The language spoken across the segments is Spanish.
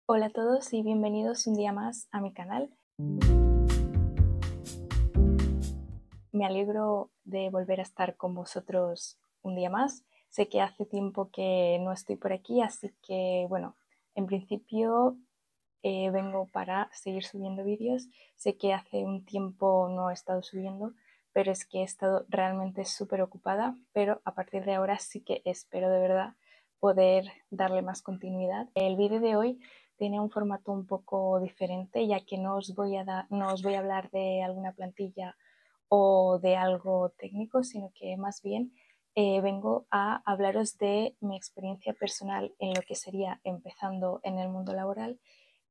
Hola a todos y bienvenidos un día más a mi canal. Me alegro de volver a estar con vosotros un día más. Sé que hace tiempo que no estoy por aquí, así que bueno, en principio vengo para seguir subiendo vídeos. Sé que hace un tiempo no he estado subiendo, pero es que he estado realmente súper ocupada, pero a partir de ahora sí que espero de verdad poder darle más continuidad. El vídeo de hoy tiene un formato un poco diferente, ya que no os voy a hablar de alguna plantilla o de algo técnico, sino que más bien vengo a hablaros de mi experiencia personal en lo que sería empezando en el mundo laboral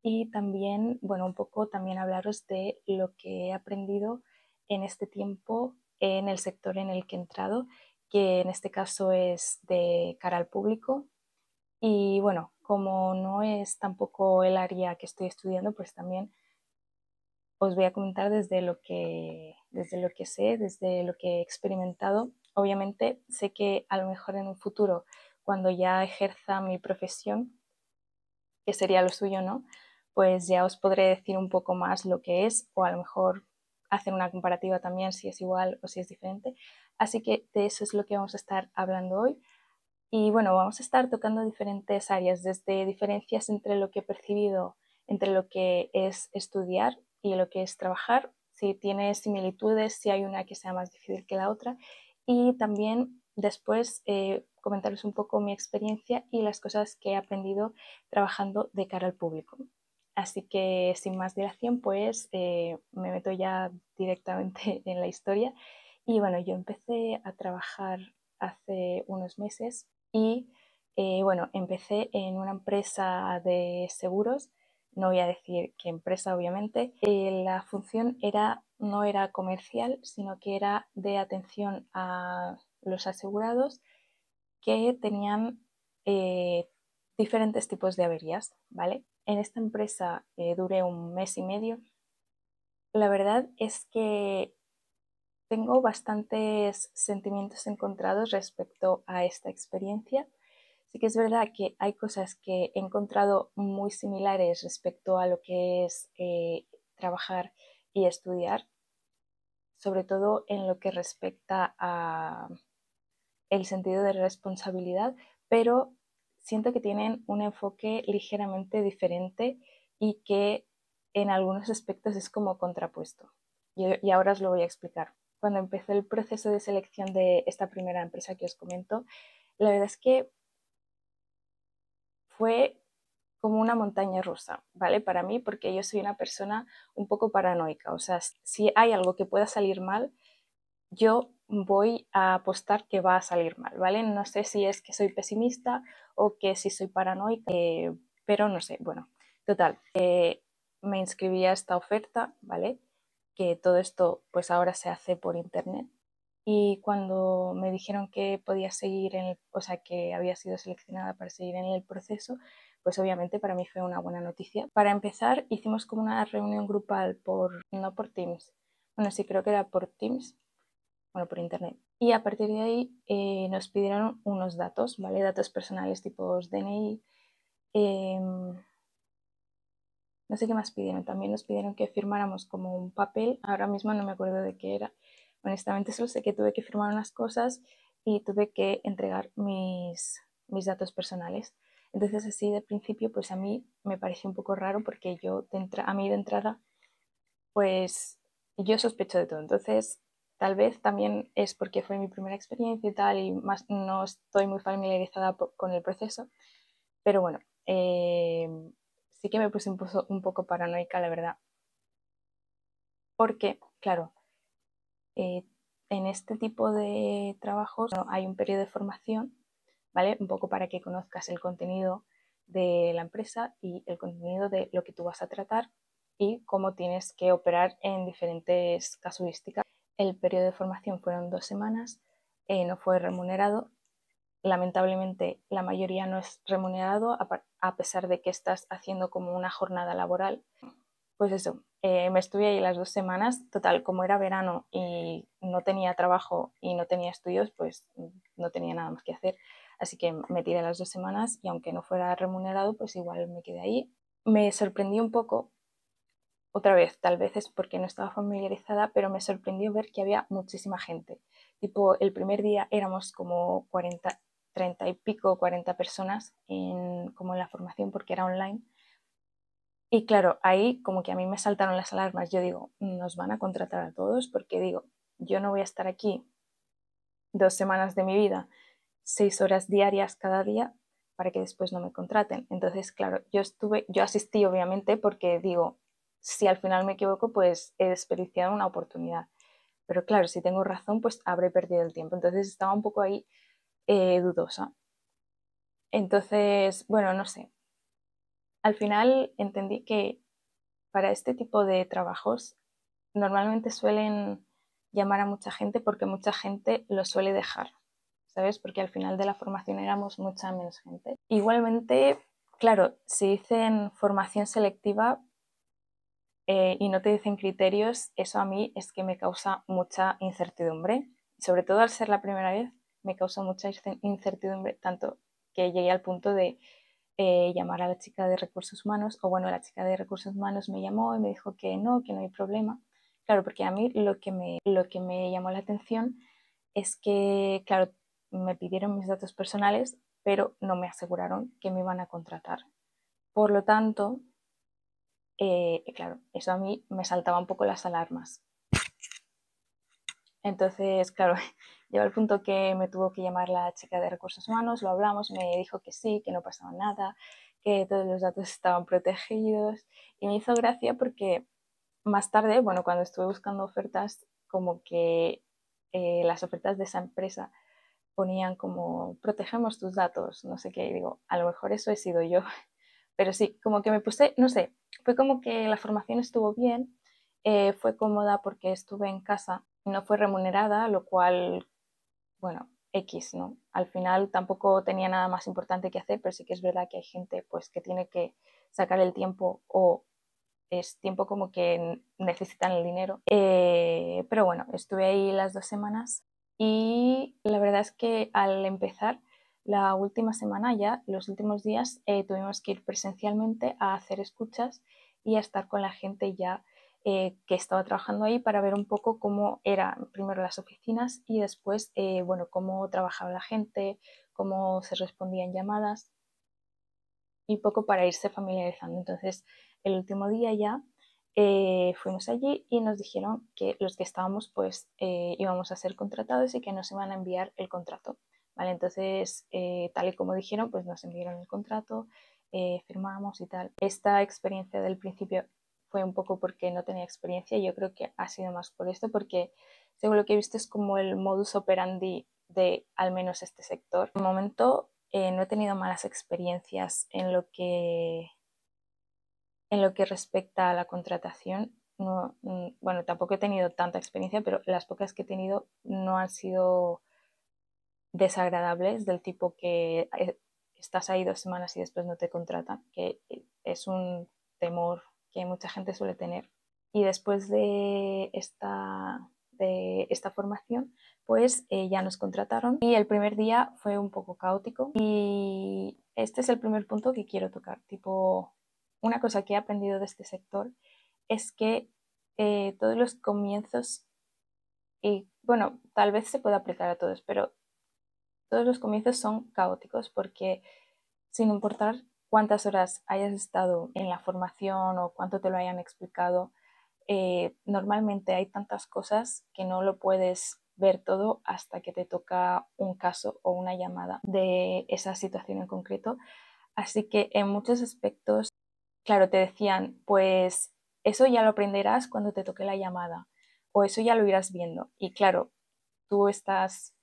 y también, bueno, un poco también hablaros de lo que he aprendido en este tiempo en el sector en el que he entrado, que en este caso es de cara al público. Y bueno, como no es tampoco el área que estoy estudiando, pues también os voy a comentar desde lo que sé, desde lo que he experimentado. Obviamente sé que a lo mejor en un futuro, cuando ya ejerza mi profesión, que sería lo suyo, ¿no? Pues ya os podré decir un poco más lo que es, o a lo mejor hacer una comparativa también si es igual o si es diferente. Así que de eso es lo que vamos a estar hablando hoy. Y bueno, vamos a estar tocando diferentes áreas, desde diferencias entre lo que he percibido, entre lo que es estudiar y lo que es trabajar, si tiene similitudes, si hay una que sea más difícil que la otra, y también después comentaros un poco mi experiencia y las cosas que he aprendido trabajando de cara al público. Así que sin más dilación, pues me meto ya directamente en la historia. Y bueno, yo empecé a trabajar hace unos meses y bueno, empecé en una empresa de seguros, no voy a decir qué empresa obviamente. La función no era comercial, sino que era de atención a los asegurados que tenían eh, diferentes tipos de averías, ¿vale? En esta empresa duré un mes y medio. La verdad es que tengo bastantes sentimientos encontrados respecto a esta experiencia. Sí que es verdad que hay cosas que he encontrado muy similares respecto a lo que es trabajar y estudiar, sobre todo en lo que respecta a el sentido de responsabilidad, pero siento que tienen un enfoque ligeramente diferente y que en algunos aspectos es como contrapuesto. Y ahora os lo voy a explicar. Cuando empecé el proceso de selección de esta primera empresa que os comento, la verdad es que fue como una montaña rusa, ¿vale? Para mí, porque yo soy una persona un poco paranoica, o sea, si hay algo que pueda salir mal, yo voy a apostar que va a salir mal, ¿vale? No sé si es que soy pesimista o que si soy paranoica, pero no sé, bueno, total, me inscribí a esta oferta, ¿vale? Que todo esto pues ahora se hace por internet. Y cuando me dijeron que podía seguir o sea, que había sido seleccionada para seguir en el proceso, pues obviamente para mí fue una buena noticia. Para empezar, hicimos como una reunión grupal no por Teams, bueno, sí creo que era por Teams, bueno, por internet. Y a partir de ahí nos pidieron unos datos, ¿vale? Datos personales tipo DNI, no sé qué más pidieron. También nos pidieron que firmáramos como un papel. Ahora mismo no me acuerdo de qué era. Honestamente solo sé que tuve que firmar unas cosas y tuve que entregar mis datos personales. Entonces así de principio pues a mí me pareció un poco raro porque a mí de entrada pues yo sospecho de todo. Entonces tal vez también es porque fue mi primera experiencia y tal y más no estoy muy familiarizada con el proceso. Pero bueno, sí que me puse un poco paranoica, la verdad, porque, claro, eh, en este tipo de trabajos bueno, hay un periodo de formación, ¿vale? Un poco para que conozcas el contenido de la empresa y el contenido de lo que tú vas a tratar y cómo tienes que operar en diferentes casuísticas. El periodo de formación fueron 2 semanas, no fue remunerado. Lamentablemente la mayoría no es remunerado a pesar de que estás haciendo como una jornada laboral. Pues eso, me estuve ahí las 2 semanas, total, como era verano y no tenía trabajo y no tenía estudios, pues no tenía nada más que hacer. Así que me tiré las 2 semanas y aunque no fuera remunerado, pues igual me quedé ahí. me sorprendió un poco, otra vez, tal vez es porque no estaba familiarizada, pero me sorprendió ver que había muchísima gente. Tipo, el primer día éramos como 40, 30 y pico, 40 personas como en la formación porque era online. Y claro, ahí como que a mí me saltaron las alarmas. Yo digo, nos van a contratar a todos porque digo, yo no voy a estar aquí 2 semanas de mi vida, 6 horas diarias cada día para que después no me contraten. Entonces, claro, yo asistí obviamente porque digo, si al final me equivoco, pues he desperdiciado una oportunidad. Pero claro, si tengo razón, pues habré perdido el tiempo. Entonces estaba un poco ahí dudosa. Entonces, bueno, no sé. Al final entendí que para este tipo de trabajos normalmente suelen llamar a mucha gente porque mucha gente lo suele dejar, ¿sabes? Porque al final de la formación éramos mucha menos gente. Igualmente, claro, si dicen formación selectiva y no te dicen criterios, eso a mí es que me causa mucha incertidumbre. Sobre todo al ser la primera vez, me causa mucha incertidumbre, tanto que llegué al punto de llamar a la chica de recursos humanos, o bueno, la chica de recursos humanos me llamó y me dijo que no hay problema. Claro, porque a mí lo que me llamó la atención es que, claro, me pidieron mis datos personales, pero no me aseguraron que me iban a contratar. Por lo tanto, claro, eso a mí me saltaba un poco las alarmas. Entonces, claro, llegó al punto que me tuvo que llamar la chica de recursos humanos, lo hablamos, me dijo que sí, que no pasaba nada, que todos los datos estaban protegidos y me hizo gracia porque más tarde, bueno, cuando estuve buscando ofertas, como que las ofertas de esa empresa ponían como protegemos tus datos, no sé qué, y digo, a lo mejor eso he sido yo, pero sí, como que me puse, no sé, fue como que la formación estuvo bien, fue cómoda porque estuve en casa, no fue remunerada, lo cual, bueno, X, ¿no? Al final tampoco tenía nada más importante que hacer, pero sí que es verdad que hay gente pues que tiene que sacar el tiempo o es tiempo como que necesitan el dinero. Pero bueno, estuve ahí las 2 semanas y la verdad es que al empezar la última semana ya, los últimos días, tuvimos que ir presencialmente a hacer escuchas y a estar con la gente ya que estaba trabajando ahí para ver un poco cómo eran primero las oficinas y después, bueno, cómo trabajaba la gente, cómo se respondían llamadas y poco para irse familiarizando. Entonces, el último día ya fuimos allí y nos dijeron que los que estábamos pues íbamos a ser contratados y que nos iban a enviar el contrato. ¿Vale? Entonces, tal y como dijeron, pues nos enviaron el contrato, firmamos y tal. Esta experiencia del principio fue un poco porque no tenía experiencia y yo creo que ha sido más por esto, porque según lo que he visto es como el modus operandi de al menos este sector. De momento no he tenido malas experiencias en lo que respecta a la contratación. No, bueno, tampoco he tenido tanta experiencia, pero las pocas que he tenido no han sido desagradables, del tipo que estás ahí 2 semanas y después no te contratan, que es un temor que mucha gente suele tener. Y después de esta formación, pues ya nos contrataron y el primer día fue un poco caótico y este es el primer punto que quiero tocar. Tipo, una cosa que he aprendido de este sector es que todos los comienzos, y bueno, tal vez se pueda aplicar a todos, pero todos los comienzos son caóticos porque sin importar cuántas horas hayas estado en la formación o cuánto te lo hayan explicado, normalmente hay tantas cosas que no lo puedes ver todo hasta que te toca un caso o una llamada de esa situación en concreto. Así que en muchos aspectos, claro, te decían, pues eso ya lo aprenderás cuando te toque la llamada o eso ya lo irás viendo. Y claro, tú estás,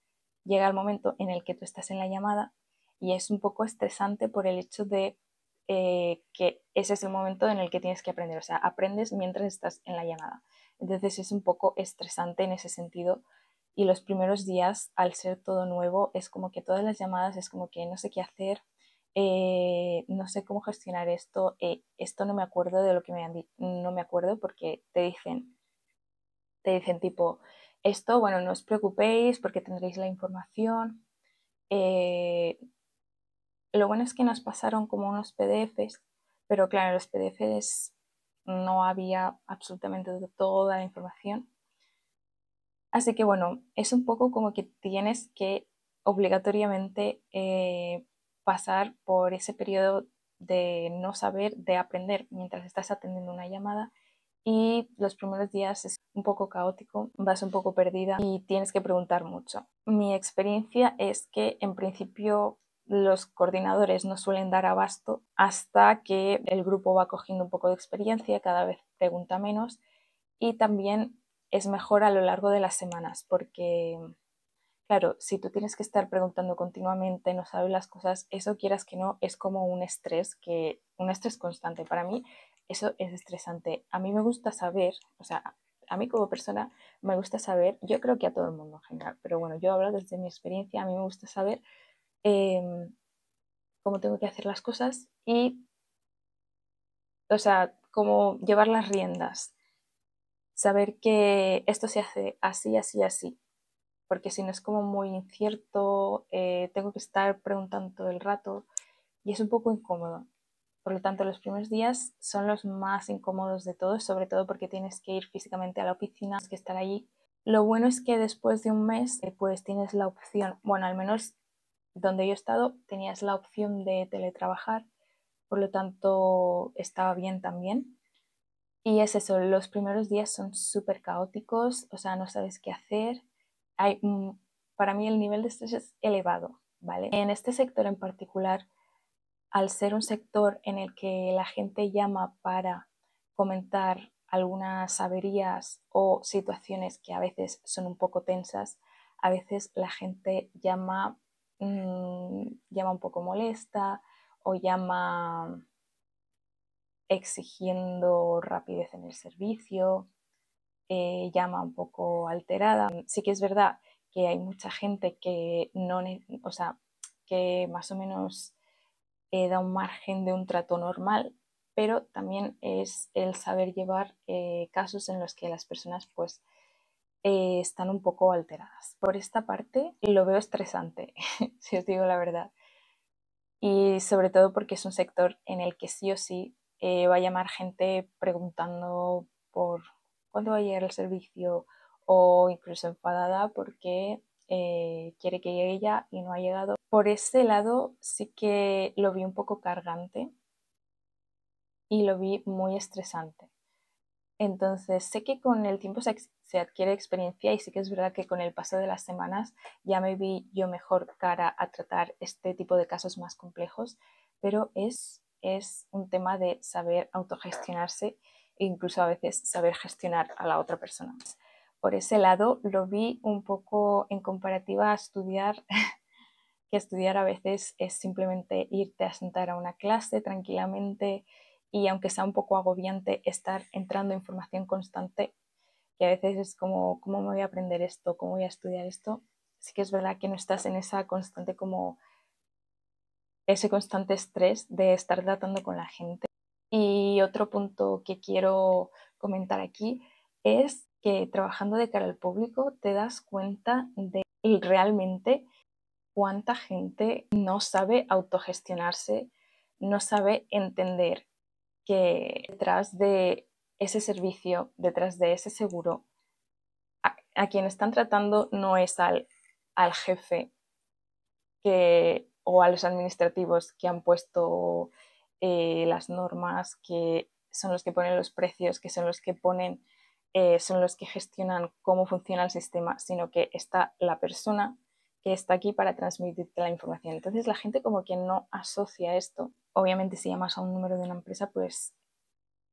llega el momento en el que tú estás en la llamada y es un poco estresante por el hecho de que ese es el momento en el que tienes que aprender, o sea, aprendes mientras estás en la llamada. Entonces es un poco estresante en ese sentido y los primeros días, al ser todo nuevo, es como que todas las llamadas es como que no sé qué hacer, no sé cómo gestionar esto, esto no me acuerdo de lo que me han dicho, no me acuerdo porque te dicen tipo, esto, bueno, no os preocupéis porque tendréis la información. Eh, lo bueno es que nos pasaron como unos PDFs pero claro, en los PDFs no había absolutamente toda la información. Así que bueno, es un poco como que tienes que obligatoriamente pasar por ese periodo de no saber, de aprender mientras estás atendiendo una llamada, y los primeros días es un poco caótico, vas un poco perdida y tienes que preguntar mucho. Mi experiencia es que en principio los coordinadores no suelen dar abasto hasta que el grupo va cogiendo un poco de experiencia, cada vez pregunta menos, y también es mejor a lo largo de las semanas porque, claro, si tú tienes que estar preguntando continuamente, no sabes las cosas, eso quieras que no, es como un estrés constante. Para mí eso es estresante. A mí me gusta saber, o sea, a mí como persona me gusta saber, yo creo que a todo el mundo en general, pero bueno, yo hablo desde mi experiencia, a mí me gusta saber eh, cómo tengo que hacer las cosas y, o sea, cómo llevar las riendas, saber que esto se hace así, así, así, porque si no es como muy incierto, tengo que estar preguntando todo el rato y es un poco incómodo. Por lo tanto, los primeros días son los más incómodos de todos, sobre todo porque tienes que ir físicamente a la oficina, tienes que estar allí. Lo bueno es que después de un mes, pues tienes la opción, bueno, al menos donde yo he estado, tenías la opción de teletrabajar, por lo tanto estaba bien también. Y es eso, los primeros días son súper caóticos, o sea, no sabes qué hacer. Hay, para mí el nivel de estrés es elevado, ¿vale? En este sector en particular, al ser un sector en el que la gente llama para comentar algunas averías o situaciones que a veces son un poco tensas, a veces la gente llama un poco molesta o llama exigiendo rapidez en el servicio, llama un poco alterada. Sí que es verdad que hay mucha gente que no, o sea, que más o menos da un margen de un trato normal, pero también es el saber llevar casos en los que las personas pues están un poco alteradas. Por esta parte lo veo estresante, si os digo la verdad. Y sobre todo porque es un sector en el que sí o sí va a llamar gente preguntando por cuándo va a llegar el servicio, o incluso enfadada porque quiere que llegue ya y no ha llegado. Por ese lado sí que lo vi un poco cargante y lo vi muy estresante. Entonces, sé que con el tiempo se adquiere experiencia, y sí que es verdad que con el paso de las semanas ya me vi yo mejor cara a tratar este tipo de casos más complejos, pero es un tema de saber autogestionarse e incluso a veces saber gestionar a la otra persona. Por ese lado, lo vi un poco en comparativa a estudiar, que estudiar a veces es simplemente irte a sentar a una clase tranquilamente, y aunque sea un poco agobiante estar entrando información constante, que a veces es como, ¿cómo me voy a aprender esto? ¿Cómo voy a estudiar esto? Sí que es verdad que no estás en esa constante como ese constante estrés de estar tratando con la gente. Y otro punto que quiero comentar aquí es que trabajando de cara al público te das cuenta de realmente cuánta gente no sabe autogestionarse, no sabe entender que detrás de ese servicio, detrás de ese seguro, a quien están tratando no es al jefe o a los administrativos que han puesto las normas, que son los que ponen los precios, que son los que ponen, son los que gestionan cómo funciona el sistema, sino que está la persona que está aquí para transmitirte la información. Entonces la gente como que no asocia esto. Obviamente si llamas a un número de una empresa, pues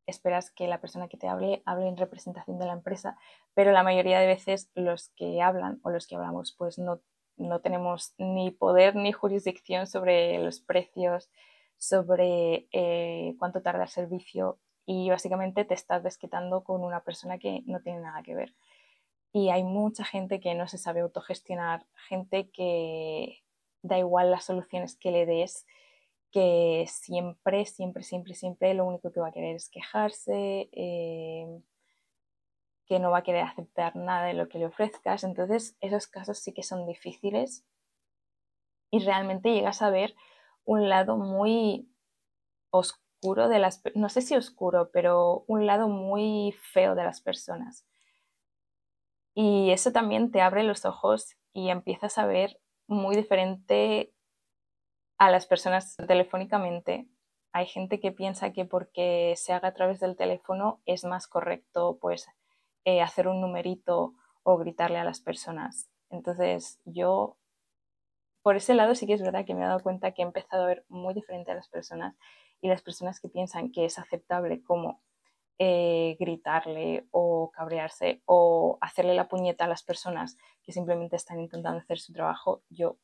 esperas que la persona que te hable en representación de la empresa, pero la mayoría de veces los que hablan o los que hablamos pues no tenemos ni poder ni jurisdicción sobre los precios, sobre cuánto tarda el servicio, y básicamente te estás desquitando con una persona que no tiene nada que ver. Y hay mucha gente que no se sabe autogestionar, gente que da igual las soluciones que le des, que siempre, siempre, siempre, siempre lo único que va a querer es quejarse, que no va a querer aceptar nada de lo que le ofrezcas. Entonces, esos casos sí que son difíciles y realmente llegas a ver un lado muy oscuro de las, no sé si oscuro, pero un lado muy feo de las personas. Y eso también te abre los ojos y empiezas a ver muy diferente a las personas telefónicamente. Hay gente que piensa que porque se haga a través del teléfono es más correcto pues hacer un numerito o gritarle a las personas. Entonces yo por ese lado sí que es verdad que me he dado cuenta que he empezado a ver muy diferente a las personas y las personas que piensan que es aceptable como gritarle o cabrearse o hacerle la puñeta a las personas que simplemente están intentando hacer su trabajo, yo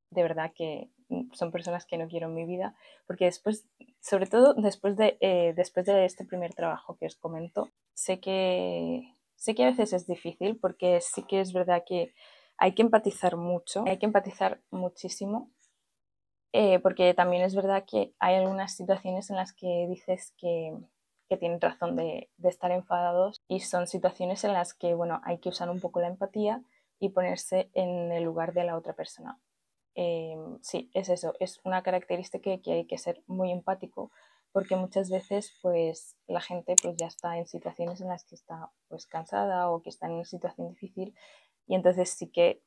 de verdad que son personas que no quiero en mi vida, porque después, sobre todo después de este primer trabajo que os comento, sé que a veces es difícil porque sí que es verdad que hay que empatizar mucho, hay que empatizar muchísimo, porque también es verdad que hay algunas situaciones en las que dices que tienen razón de estar enfadados y son situaciones en las que, bueno, hay que usar un poco la empatía y ponerse en el lugar de la otra persona. Sí, es eso, es una característica que hay que ser muy empático porque muchas veces pues la gente pues ya está en situaciones en las que está pues cansada o que está en una situación difícil y entonces sí que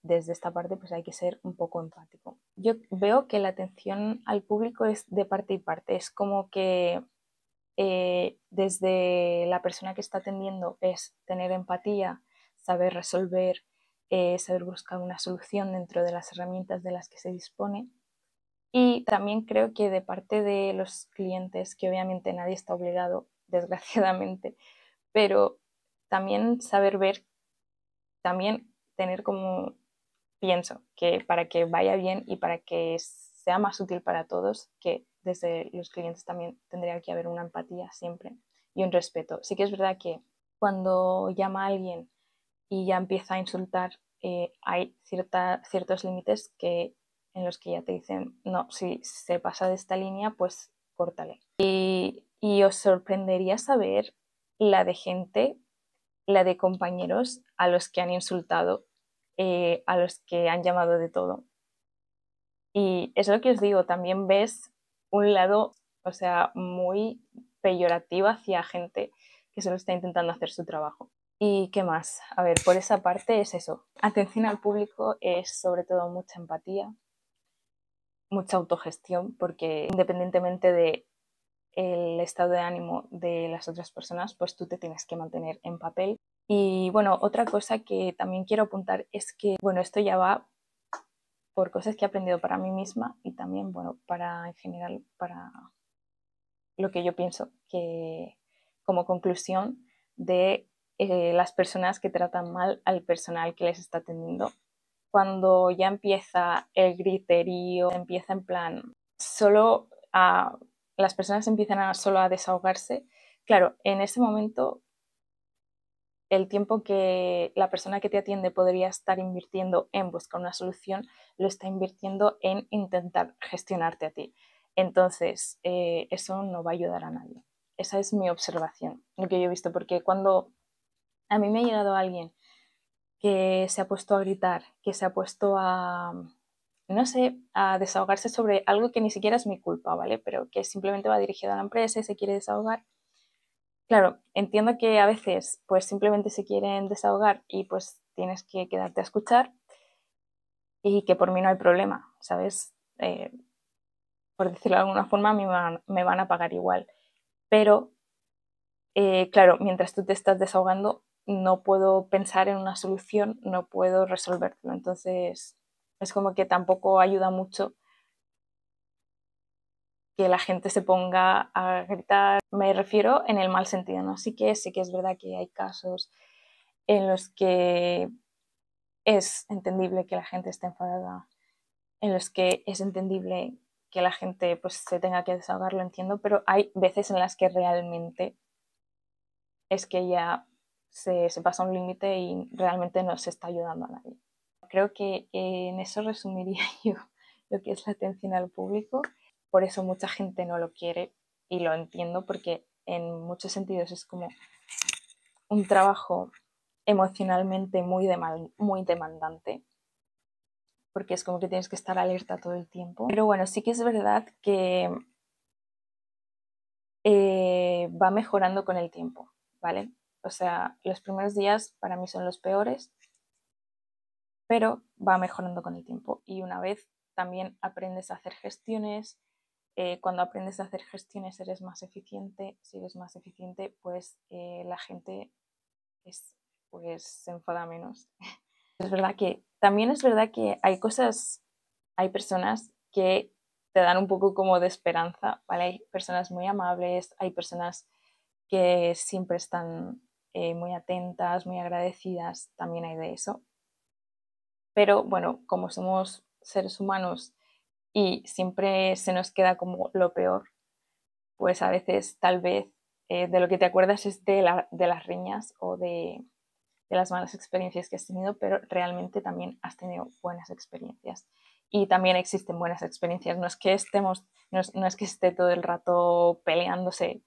desde esta parte pues hay que ser un poco empático. Yo veo que la atención al público es de parte y parte, es como que desde la persona que está atendiendo es tener empatía, saber resolver, saber buscar una solución dentro de las herramientas de las que se dispone. Y también creo que de parte de los clientes, que obviamente nadie está obligado, desgraciadamente, pero también saber ver, también tener como pienso que para que vaya bien y para que sea más útil para todos, que desde los clientes también tendría que haber una empatía siempre y un respeto. Sí que es verdad que cuando llama a alguien y ya empieza a insultar, hay ciertos límites que, en los que ya te dicen, no, si se pasa de esta línea, pues córtale. Y os sorprendería saber la de gente, la de compañeros a los que han insultado, a los que han llamado de todo. Y es lo que os digo, también ves un lado, o sea, muy peyorativo hacia gente que solo está intentando hacer su trabajo. ¿Y qué más? A ver, por esa parte es eso. Atención al público es sobre todo mucha empatía, mucha autogestión, porque independientemente de el estado de ánimo de las otras personas, pues tú te tienes que mantener en papel. Y bueno, otra cosa que también quiero apuntar es que, bueno, esto ya va por cosas que he aprendido para mí misma y también, bueno, para en general, para lo que yo pienso que como conclusión de las personas que tratan mal al personal que les está atendiendo. Cuando ya empieza el griterío, empieza en plan, solo a, las personas empiezan a solo a desahogarse, claro, en ese momento el tiempo que la persona que te atiende podría estar invirtiendo en buscar una solución, lo está invirtiendo en intentar gestionarte a ti. Entonces, eso no va a ayudar a nadie. Esa es mi observación, lo que yo he visto, porque cuando a mí me ha llegado alguien que se ha puesto a gritar, que se ha puesto a, no sé, a desahogarse sobre algo que ni siquiera es mi culpa, ¿vale? Pero que simplemente va dirigido a la empresa y se quiere desahogar. Claro, entiendo que a veces pues simplemente se quieren desahogar y pues tienes que quedarte a escuchar y que por mí no hay problema, ¿sabes? Por decirlo de alguna forma, me van a pagar igual. Pero, claro, mientras tú te estás desahogando, no puedo pensar en una solución, no puedo resolverlo. Entonces, es como que tampoco ayuda mucho que la gente se ponga a gritar. Me refiero en el mal sentido, ¿no? Sí que es verdad que hay casos en los que es entendible que la gente esté enfadada, en los que es entendible que la gente pues se tenga que desahogar, lo entiendo, pero hay veces en las que realmente es que ya se pasa un límite y realmente no se está ayudando a nadie. Creo que en eso resumiría yo lo que es la atención al público. Por eso mucha gente no lo quiere y lo entiendo porque en muchos sentidos es como un trabajo emocionalmente muy demandante, porque es como que tienes que estar alerta todo el tiempo. Pero bueno, sí que es verdad que va mejorando con el tiempo, ¿vale? O sea, los primeros días para mí son los peores, pero va mejorando con el tiempo. Y una vez también aprendes a hacer gestiones, cuando aprendes a hacer gestiones eres más eficiente. Si eres más eficiente, pues la gente pues, se enfada menos. Es verdad que también es verdad que hay personas que te dan un poco como de esperanza, ¿vale? Hay personas muy amables, hay personas que siempre están muy atentas, muy agradecidas, también hay de eso. Pero bueno, como somos seres humanos y siempre se nos queda como lo peor, pues a veces tal vez de lo que te acuerdas es de las riñas o de las malas experiencias que has tenido, pero realmente también has tenido buenas experiencias. Y también existen buenas experiencias. No es que esté todo el rato peleándose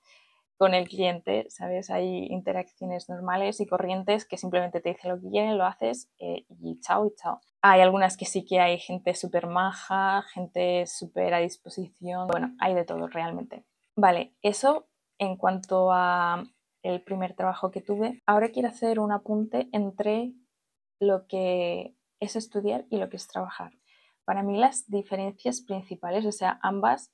con el cliente, ¿sabes? Hay interacciones normales y corrientes que simplemente te dice lo que quieren, lo haces y chao y chao. Hay algunas que sí que hay gente súper maja, gente súper a disposición. Bueno, hay de todo realmente. Vale, eso en cuanto a el primer trabajo que tuve. Ahora quiero hacer un apunte entre lo que es estudiar y lo que es trabajar. Para mí las diferencias principales, o sea, ambas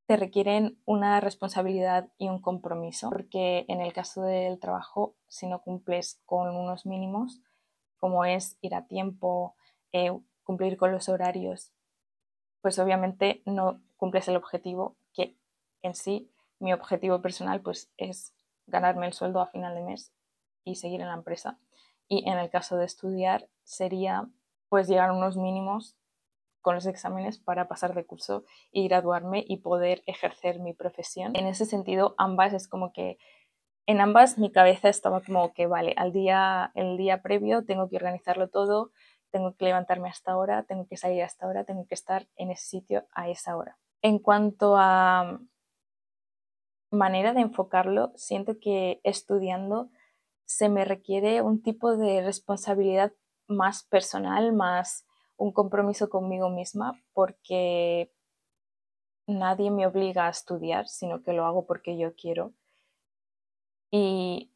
te requieren una responsabilidad y un compromiso, porque en el caso del trabajo, si no cumples con unos mínimos, como es ir a tiempo, cumplir con los horarios, pues obviamente no cumples el objetivo que en sí, mi objetivo personal, pues es ganarme el sueldo a final de mes y seguir en la empresa. Y en el caso de estudiar sería pues llegar a unos mínimos con los exámenes para pasar de curso y graduarme y poder ejercer mi profesión. En ese sentido, ambas es como que en ambas mi cabeza estaba como que vale, el día previo tengo que organizarlo todo, tengo que levantarme hasta ahora, tengo que salir hasta ahora, tengo que estar en ese sitio a esa hora. En cuanto a manera de enfocarlo, siento que estudiando se me requiere un tipo de responsabilidad más personal, más un compromiso conmigo misma, porque nadie me obliga a estudiar, sino que lo hago porque yo quiero. Y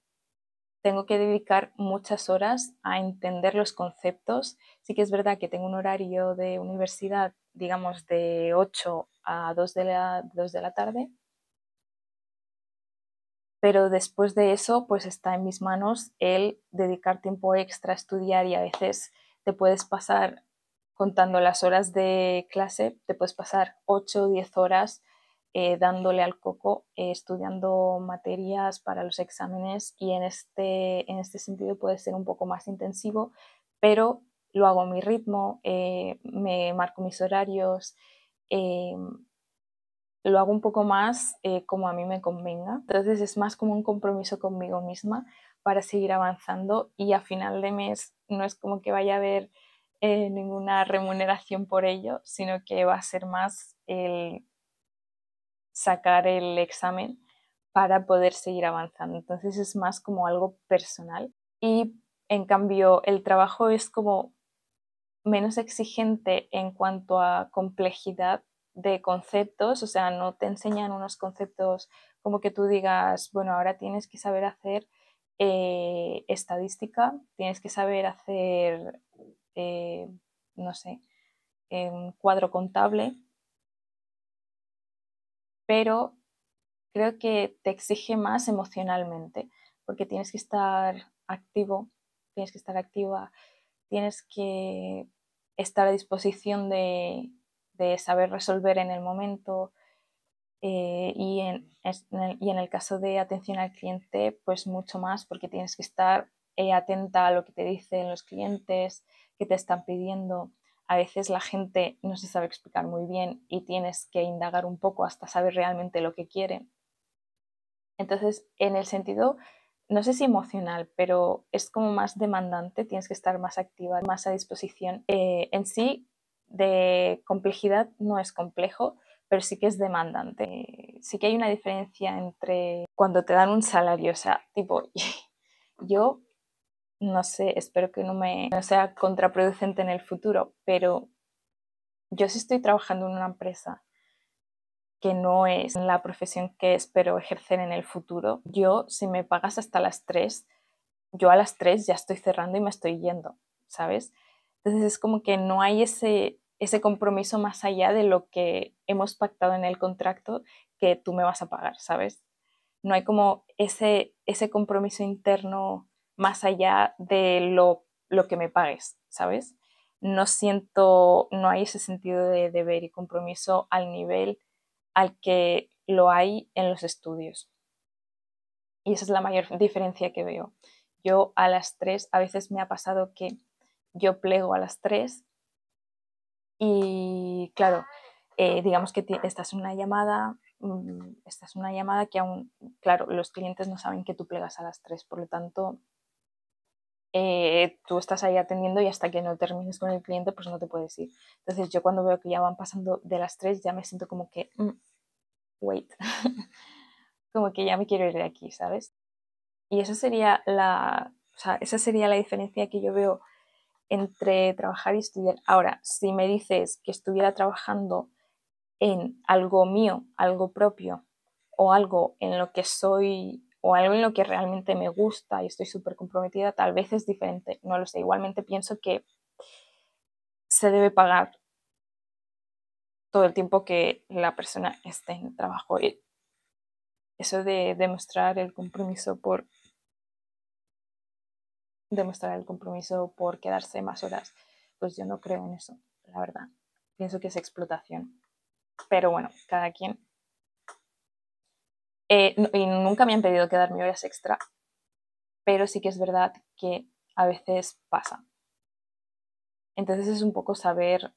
tengo que dedicar muchas horas a entender los conceptos. Sí que es verdad que tengo un horario de universidad, digamos, de 8 a 2 de la tarde, pero después de eso, pues está en mis manos el dedicar tiempo extra a estudiar y a veces te puedes pasar, contando las horas de clase, te puedes pasar 8 o 10 horas dándole al coco, estudiando materias para los exámenes y en este sentido puede ser un poco más intensivo, pero lo hago a mi ritmo, me marco mis horarios, eh, lo hago un poco más como a mí me convenga. Entonces es más como un compromiso conmigo misma para seguir avanzando y a final de mes no es como que vaya a haber ninguna remuneración por ello, sino que va a ser más el sacar el examen para poder seguir avanzando. Entonces es más como algo personal y en cambio el trabajo es como menos exigente en cuanto a complejidad de conceptos, o sea, no te enseñan unos conceptos como que tú digas, bueno, ahora tienes que saber hacer estadística, tienes que saber hacer, eh, no sé, un cuadro contable, pero creo que te exige más emocionalmente, porque tienes que estar activo, tienes que estar activa, tienes que estar a disposición de saber resolver en el momento y en el caso de atención al cliente, pues mucho más, porque tienes que estar atenta a lo que te dicen los clientes, que te están pidiendo. A veces la gente no se sabe explicar muy bien y tienes que indagar un poco hasta saber realmente lo que quieren. Entonces, en el sentido, no sé si emocional, pero es como más demandante, tienes que estar más activa, más a disposición. En sí, de complejidad no es complejo, pero sí que es demandante. Sí que hay una diferencia entre cuando te dan un salario, o sea, tipo, yo no sé, espero que no sea contraproducente en el futuro, pero yo sí estoy trabajando en una empresa que no es la profesión que espero ejercer en el futuro. Yo, si me pagas hasta las 3, yo a las 3 ya estoy cerrando y me estoy yendo, ¿sabes? Entonces es como que no hay ese compromiso más allá de lo que hemos pactado en el contrato que tú me vas a pagar, ¿sabes? No hay como ese compromiso interno más allá de lo que me pagues, ¿sabes? No siento, no hay ese sentido de deber y compromiso al nivel al que lo hay en los estudios. Y esa es la mayor diferencia que veo. Yo a las 3, a veces me ha pasado que yo plego a las 3 y claro, digamos que estás en una llamada, que aún, claro, los clientes no saben que tú plegas a las 3, por lo tanto, tú estás ahí atendiendo y hasta que no termines con el cliente, pues no te puedes ir. Entonces yo cuando veo que ya van pasando de las 3, ya me siento como que, wait, como que ya me quiero ir de aquí, ¿sabes? Y esa sería la diferencia que yo veo entre trabajar y estudiar. Ahora, si me dices que estuviera trabajando en algo mío, algo propio, o algo en lo que soy, o algo en lo que realmente me gusta y estoy súper comprometida, tal vez es diferente, no lo sé. Igualmente pienso que se debe pagar todo el tiempo que la persona esté en el trabajo. Y eso de demostrar el compromiso por quedarse más horas, pues yo no creo en eso, la verdad. Pienso que es explotación. Pero bueno, cada quien. Y nunca me han pedido quedarme horas extra, pero sí que es verdad que a veces pasa. Entonces es un poco saber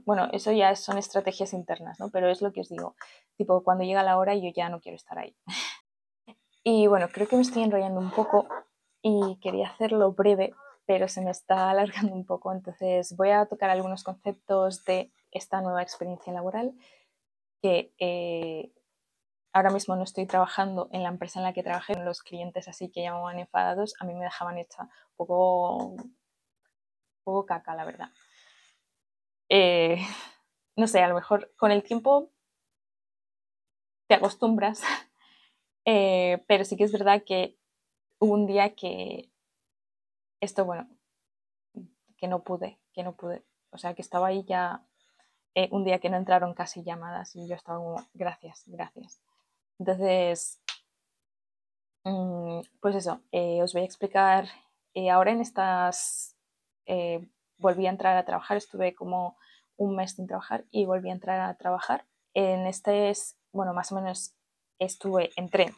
bueno, eso ya son estrategias internas, ¿no? Pero es lo que os digo, tipo, cuando llega la hora yo ya no quiero estar ahí. Y bueno, creo que me estoy enrollando un poco y quería hacerlo breve, pero se me está alargando un poco, entonces voy a tocar algunos conceptos de esta nueva experiencia laboral que ahora mismo no estoy trabajando en la empresa en la que trabajé, los clientes así que llamaban enfadados, a mí me dejaban hecha un poco caca, la verdad. Eh, no sé, a lo mejor con el tiempo te acostumbras, pero sí que es verdad que hubo un día que esto, bueno, que no pude. O sea, que estaba ahí ya un día que no entraron casi llamadas y yo estaba como, gracias, gracias. Entonces, pues eso, os voy a explicar. Ahora en volví a entrar a trabajar, estuve como un mes sin trabajar y volví a entrar a trabajar. Bueno, más o menos entré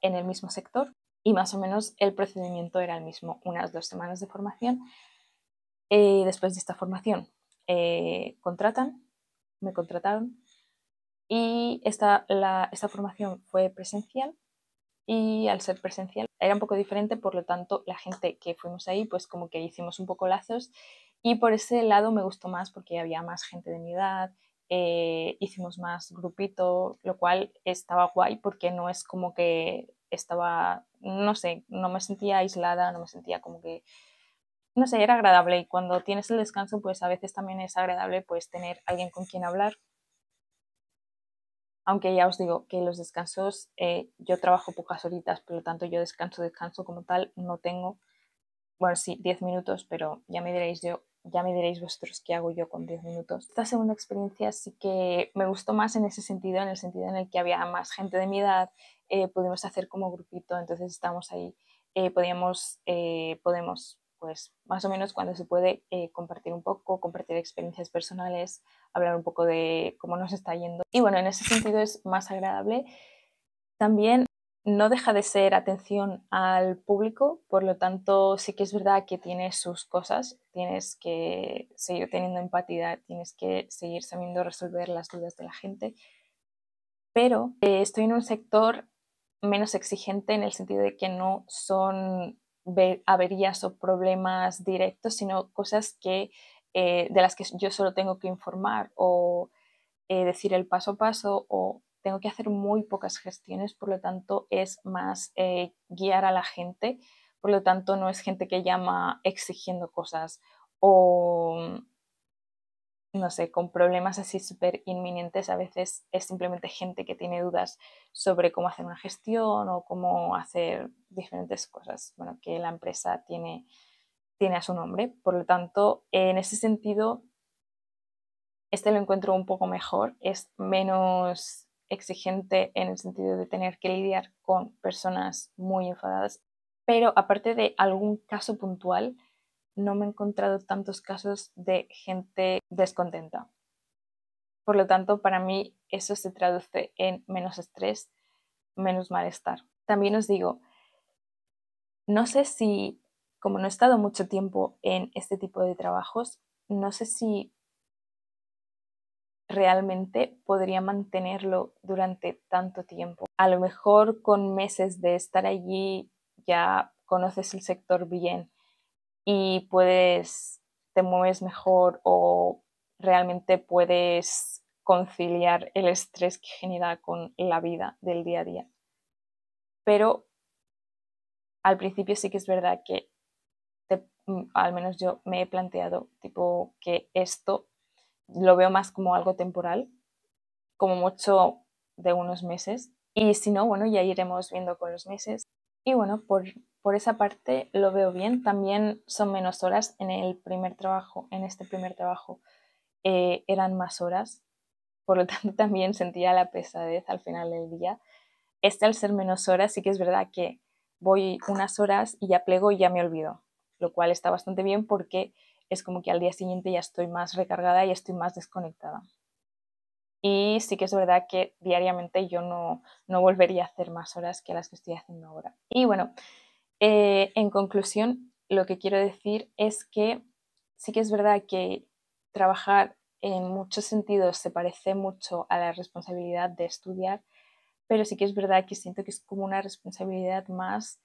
en el mismo sector y más o menos el procedimiento era el mismo, unas 2 semanas de formación. Después de esta formación me contrataron y esta formación fue presencial y al ser presencial era un poco diferente, por lo tanto la gente que fuimos ahí pues como que hicimos un poco lazos y por ese lado me gustó más porque había más gente de mi edad, hicimos más grupito, lo cual estaba guay porque no es como que no sé, no me sentía aislada, no me sentía como que, no sé, era agradable y cuando tienes el descanso pues a veces también es agradable pues tener alguien con quien hablar. Aunque ya os digo que los descansos, yo trabajo pocas horitas, por lo tanto yo descanso como tal, no tengo, bueno, sí, 10 minutos, pero ya me diréis vosotros qué hago yo con 10 minutos. Esta segunda experiencia sí que me gustó más en ese sentido, en el sentido en el que había más gente de mi edad, pudimos hacer como grupito, entonces estamos ahí, podemos, pues más o menos cuando se puede, compartir un poco, compartir experiencias personales, hablar un poco de cómo nos está yendo. Y bueno, en ese sentido es más agradable. También no deja de ser atención al público, por lo tanto sí que es verdad que tiene sus cosas, tienes que seguir teniendo empatía, tienes que seguir sabiendo resolver las dudas de la gente, pero estoy en un sector menos exigente en el sentido de que no son averías o problemas directos, sino cosas de las que yo solo tengo que informar o decir el paso a paso o tengo que hacer muy pocas gestiones, por lo tanto es más guiar a la gente, por lo tanto no es gente que llama exigiendo cosas o no sé, con problemas así súper inminentes. A veces es simplemente gente que tiene dudas sobre cómo hacer una gestión o cómo hacer diferentes cosas, bueno, que la empresa tiene a su nombre. Por lo tanto, en ese sentido, este lo encuentro un poco mejor, es menos exigente en el sentido de tener que lidiar con personas muy enfadadas, pero aparte de algún caso puntual, no me he encontrado tantos casos de gente descontenta. Por lo tanto, para mí eso se traduce en menos estrés, menos malestar. También os digo, no sé si, como no he estado mucho tiempo en este tipo de trabajos, no sé si realmente podría mantenerlo durante tanto tiempo. A lo mejor con meses de estar allí ya conoces el sector bien y te mueves mejor o realmente puedes conciliar el estrés que genera con la vida del día a día. Pero al principio sí que es verdad que al menos yo me he planteado tipo que esto lo veo más como algo temporal, como mucho de unos meses. Y si no, bueno, ya iremos viendo con los meses. Y bueno, por esa parte lo veo bien. También son menos horas. En el primer trabajo, en este primer trabajo, eran más horas. Por lo tanto, también sentía la pesadez al final del día. Este, al ser menos horas, sí que es verdad que voy unas horas y ya plego y ya me olvido. Lo cual está bastante bien porque es como que al día siguiente ya estoy más recargada y estoy más desconectada. Y sí que es verdad que diariamente yo no volvería a hacer más horas que las que estoy haciendo ahora. Y bueno, en conclusión, lo que quiero decir es que sí que es verdad que trabajar en muchos sentidos se parece mucho a la responsabilidad de estudiar, pero sí que es verdad que siento que es como una responsabilidad más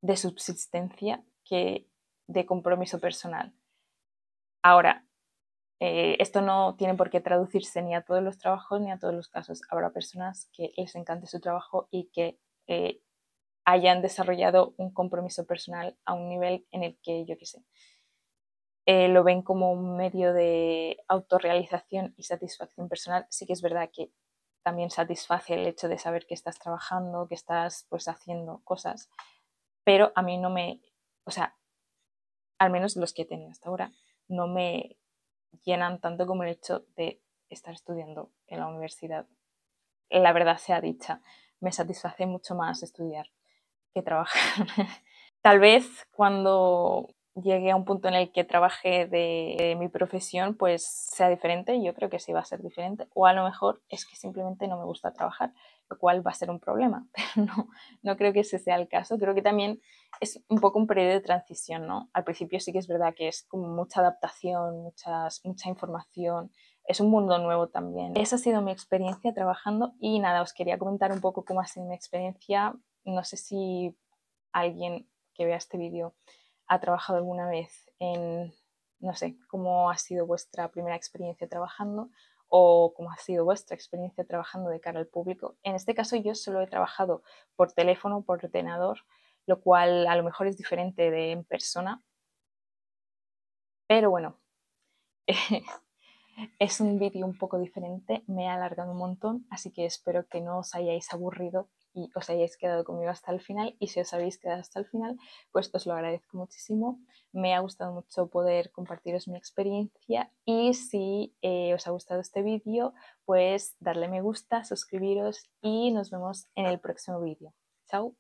de subsistencia que de compromiso personal. Ahora, esto no tiene por qué traducirse ni a todos los trabajos ni a todos los casos. Habrá personas que les encante su trabajo y que hayan desarrollado un compromiso personal a un nivel en el que, yo qué sé, lo ven como un medio de autorrealización y satisfacción personal. Sí que es verdad que también satisface el hecho de saber que estás trabajando, que estás pues haciendo cosas, pero a mí no me, o sea, al menos los que he tenido hasta ahora, no me llenan tanto como el hecho de estar estudiando en la universidad. La verdad sea dicha, me satisface mucho más estudiar que trabajar. Tal vez cuando llegue a un punto en el que trabaje de mi profesión, pues sea diferente. Yo creo que sí va a ser diferente. O a lo mejor es que simplemente no me gusta trabajar, lo cual va a ser un problema. Pero no creo que ese sea el caso. Creo que también es un poco un periodo de transición, ¿no? Al principio sí que es verdad que es como mucha adaptación, mucha información. Es un mundo nuevo también. Esa ha sido mi experiencia trabajando y nada, os quería comentar un poco cómo ha sido mi experiencia. No sé si alguien que vea este vídeo ha trabajado alguna vez en, no sé, cómo ha sido vuestra primera experiencia trabajando o cómo ha sido vuestra experiencia trabajando de cara al público. En este caso yo solo he trabajado por teléfono, por ordenador, lo cual a lo mejor es diferente de en persona, pero bueno, es un vídeo un poco diferente, me he alargado un montón, así que espero que no os hayáis aburrido y os hayáis quedado conmigo hasta el final. Y si os habéis quedado hasta el final, pues os lo agradezco muchísimo. Me ha gustado mucho poder compartiros mi experiencia y si os ha gustado este vídeo, pues darle me gusta, suscribiros y nos vemos en el próximo vídeo. Chao.